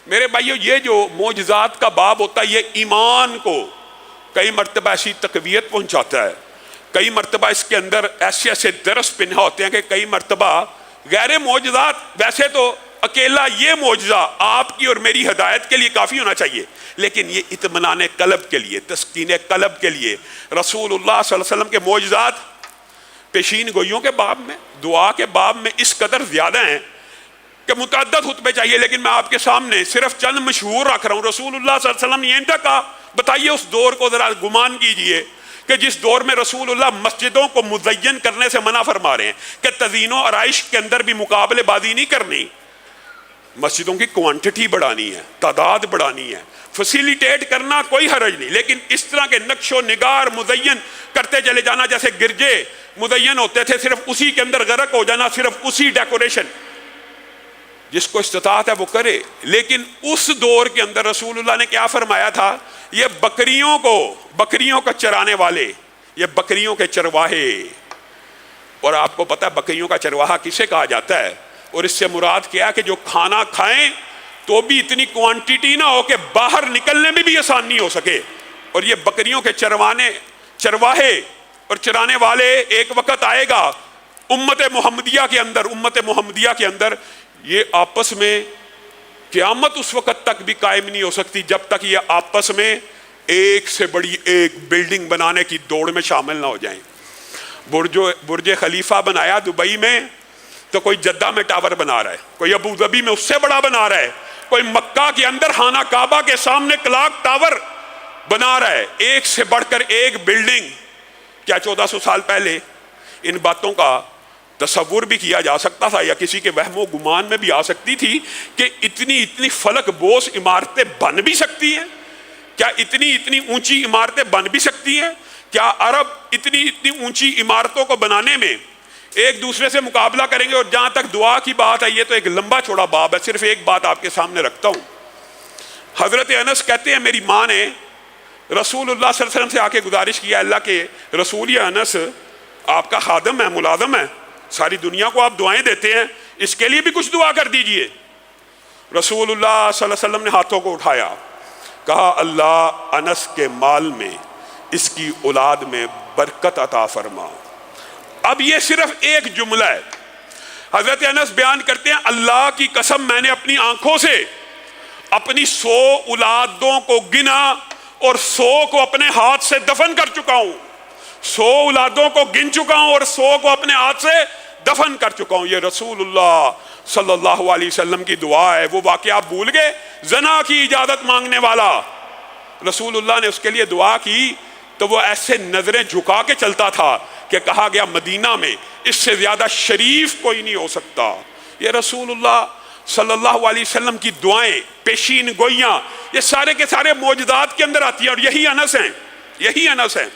میرے بھائیو، یہ جو معجزات کا باب ہوتا ہے یہ ایمان کو کئی مرتبہ ایسی تقویت پہنچاتا ہے، کئی مرتبہ اس کے اندر ایسے ایسے درس پنہا ہوتے ہیں کہ کئی مرتبہ غیر معجزات، ویسے تو اکیلا یہ معجزہ آپ کی اور میری ہدایت کے لیے کافی ہونا چاہیے، لیکن یہ اطمینان قلب کے لیے، تسکین قلب کے لیے رسول اللہ صلی اللہ علیہ وسلم کے معجزات پیشین گوئیوں کے باب میں، دعا کے باب میں اس قدر زیادہ ہیں کہ متعدد خطبے چاہیے، لیکن میں آپ کے سامنے صرف چند مشہور رکھ رہا ہوں۔ رسول اللہ صلی اللہ علیہ وسلم نے یہ کہا، بتائیے اس دور کو ذرا گمان کیجئے کہ جس دور میں رسول اللہ مسجدوں کو مزین کرنے سے منع فرما رہے ہیں کہ تزئین و آرائش کے اندر بھی مقابلے بازی نہیں کرنی، مسجدوں کی کوانٹٹی بڑھانی ہے، تعداد بڑھانی ہے، فیسیلیٹیٹ کرنا کوئی حرج نہیں، لیکن اس طرح کے نقش و نگار مزین کرتے چلے جانا، جیسے گرجے مزین ہوتے تھے، صرف اسی کے اندر غرق ہو جانا، صرف اسی ڈیکوریشن، جس کو استطاعت ہے وہ کرے۔ لیکن اس دور کے اندر رسول اللہ نے کیا فرمایا تھا؟ یہ بکریوں کا چرانے والے، یہ بکریوں کے چرواہے، اور آپ کو پتہ ہے بکریوں کا چرواہا کسے کہا جاتا ہے، اور اس سے مراد کیا ہے کہ جو کھانا کھائیں تو بھی اتنی کوانٹیٹی نہ ہو کہ باہر نکلنے میں بھی آسان نہیں ہو سکے، اور یہ بکریوں کے چرواہے اور چرانے والے ایک وقت آئے گا امت محمدیہ کے اندر یہ آپس میں قیامت اس وقت تک بھی قائم نہیں ہو سکتی جب تک یہ آپس میں ایک سے بڑی ایک بلڈنگ بنانے کی دوڑ میں شامل نہ ہو جائیں۔ برج خلیفہ بنایا دبئی میں تو کوئی جدہ میں ٹاور بنا رہا ہے، کوئی ابو ظبی میں اس سے بڑا بنا رہا ہے، کوئی مکہ کے اندر خانہ کعبہ کے سامنے کلاک ٹاور بنا رہا ہے، ایک سے بڑھ کر ایک بلڈنگ۔ کیا 1400 سال پہلے ان باتوں کا تصور بھی کیا جا سکتا تھا، یا کسی کے وہم و گمان میں بھی آ سکتی تھی کہ اتنی فلک بوس عمارتیں بن بھی سکتی ہیں؟ کیا اتنی اونچی عمارتیں بن بھی سکتی ہیں؟ کیا عرب اتنی اونچی عمارتوں کو بنانے میں ایک دوسرے سے مقابلہ کریں گے؟ اور جہاں تک دعا کی بات ہے، یہ تو ایک لمبا چوڑا باب ہے، صرف ایک بات آپ کے سامنے رکھتا ہوں۔ حضرت انس کہتے ہیں میری ماں نے رسول اللہ صلی اللہ علیہ وسلم سے آ کے گزارش کیا، اللہ کے رسول، یا انس آپ کا خادم ہے، ملازم ہے، ساری دنیا کو آپ دعائیں دیتے ہیں، اس کے لیے بھی کچھ دعا کر دیجئے۔ رسول اللہ صلی اللہ علیہ وسلم نے ہاتھوں کو اٹھایا، کہا اللہ انس کے مال میں، اس کی اولاد میں برکت عطا فرما۔ اب یہ صرف ایک جملہ ہے۔ حضرت انس بیان کرتے ہیں اللہ کی قسم میں نے اپنی آنکھوں سے اپنی 100 اولادوں کو گنا اور 100 کو اپنے ہاتھ سے دفن کر چکا ہوں، 100 اولادوں کو گن چکا ہوں اور 100 کو اپنے ہاتھ سے دفن کر چکا ہوں۔ یہ رسول اللہ صلی اللہ علیہ وسلم کی دعا ہے۔ وہ واقعہ آپ بھول گئے، زنا کی اجازت مانگنے والا، رسول اللہ نے اس کے لیے دعا کی تو وہ ایسے نظریں جھکا کے چلتا تھا کہ کہا گیا مدینہ میں اس سے زیادہ شریف کوئی نہیں ہو سکتا۔ یہ رسول اللہ صلی اللہ علیہ وسلم کی دعائیں، پیشین گوئیاں، یہ سارے کے سارے معجزات کے اندر آتی ہیں، اور یہی انس ہیں۔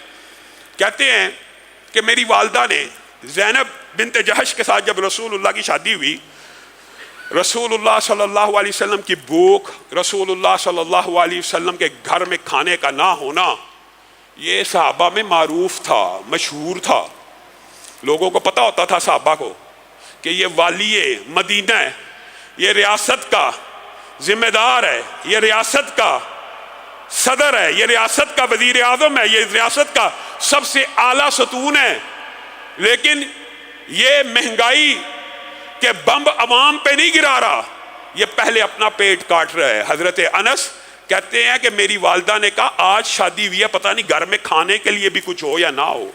کہتے ہیں کہ میری والدہ نے زینب بنت جہش کے ساتھ جب رسول اللہ کی شادی ہوئی، رسول اللہ صلی اللہ علیہ وسلم کی بھوک، رسول اللہ صلی اللہ علیہ وسلم کے گھر میں کھانے کا نہ ہونا، یہ صحابہ میں معروف تھا، مشہور تھا، لوگوں کو پتہ ہوتا تھا صحابہ کو کہ یہ والی مدینہ ہے، یہ ریاست کا ذمہ دار ہے، یہ ریاست کا صدر ہے، یہ ریاست کا وزیر اعظم ہے، یہ ریاست کا سب سے اعلیٰ ستون ہے، لیکن یہ مہنگائی کے بمب عوام پہ نہیں گرا رہا، یہ پہلے اپنا پیٹ کاٹ رہا ہے۔ حضرت انس کہتے ہیں کہ میری والدہ نے کہا آج شادی ہوئی ہے، پتہ نہیں گھر میں کھانے کے لیے بھی کچھ ہو یا نہ ہو،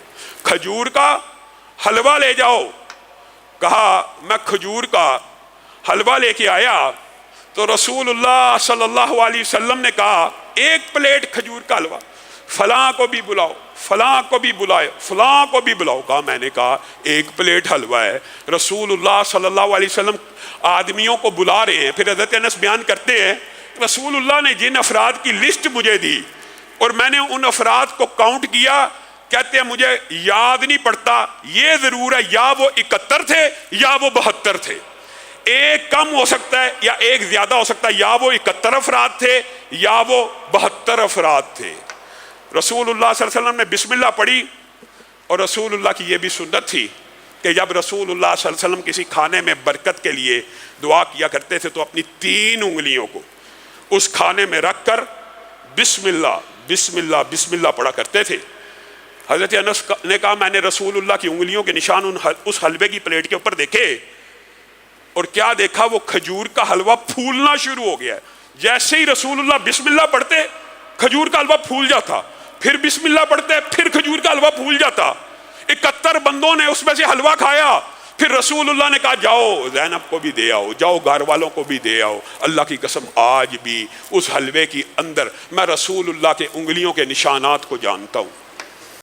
کھجور کا حلوہ لے جاؤ۔ کہا میں کھجور کا حلوہ لے کے آیا تو رسول اللہ صلی اللہ علیہ وسلم نے کہا ایک پلیٹ کھجور کا حلوہ، فلاں کو بھی بلاؤ، فلاں کو بھی بلائے، فلاں کو بھی بلاؤ۔ کہا میں نے کہا ایک پلیٹ حلوہ ہے۔ رسول اللہ صلی اللہ علیہ وسلم آدمیوں کو بلا رہے ہیں۔ پھر حضرت انس بیان کرتے ہیں رسول اللہ نے جن افراد کی لسٹ مجھے دی اور میں نے ان افراد کو کاؤنٹ کیا، کہتے ہیں مجھے یاد نہیں پڑتا، یہ ضرور ہے یا وہ 71 تھے یا وہ 72 تھے، ایک کم ہو سکتا ہے یا ایک زیادہ ہو سکتا ہے، یا وہ 71 افراد تھے یا وہ 72 افراد تھے۔ رسول اللہ صلی اللہ علیہ وسلم نے بسم اللہ پڑھی، اور رسول اللہ کی یہ بھی سنت تھی کہ جب رسول اللہ صلی اللہ علیہ وسلم کسی کھانے میں برکت کے لیے دعا کیا کرتے تھے تو اپنی 3 انگلیوں کو اس کھانے میں رکھ کر بسم اللہ بسم اللہ بسم اللہ پڑھا کرتے تھے۔ حضرت انس نے کہا میں نے رسول اللہ کی انگلیوں کے نشان اس حلوے کی پلیٹ کے اوپر دیکھے، اور کیا دیکھا، وہ کھجور کا حلوہ پھولنا شروع ہو گیا ہے۔ جیسے ہی رسول اللہ بسم اللہ پڑھتے کھجور کا حلوہ پھول جاتا، پھر بسم اللہ پڑھتے پھر کھجور کا حلوہ پھول جاتا۔ 71 بندوں نے اس میں سے حلوہ کھایا، پھر رسول اللہ نے کہا جاؤ زینب کو بھی دے آؤ، جاؤ گھر والوں کو بھی دے آؤ۔ اللہ کی قسم آج بھی اس حلوے کی اندر میں رسول اللہ کے انگلیوں کے نشانات کو جانتا ہوں۔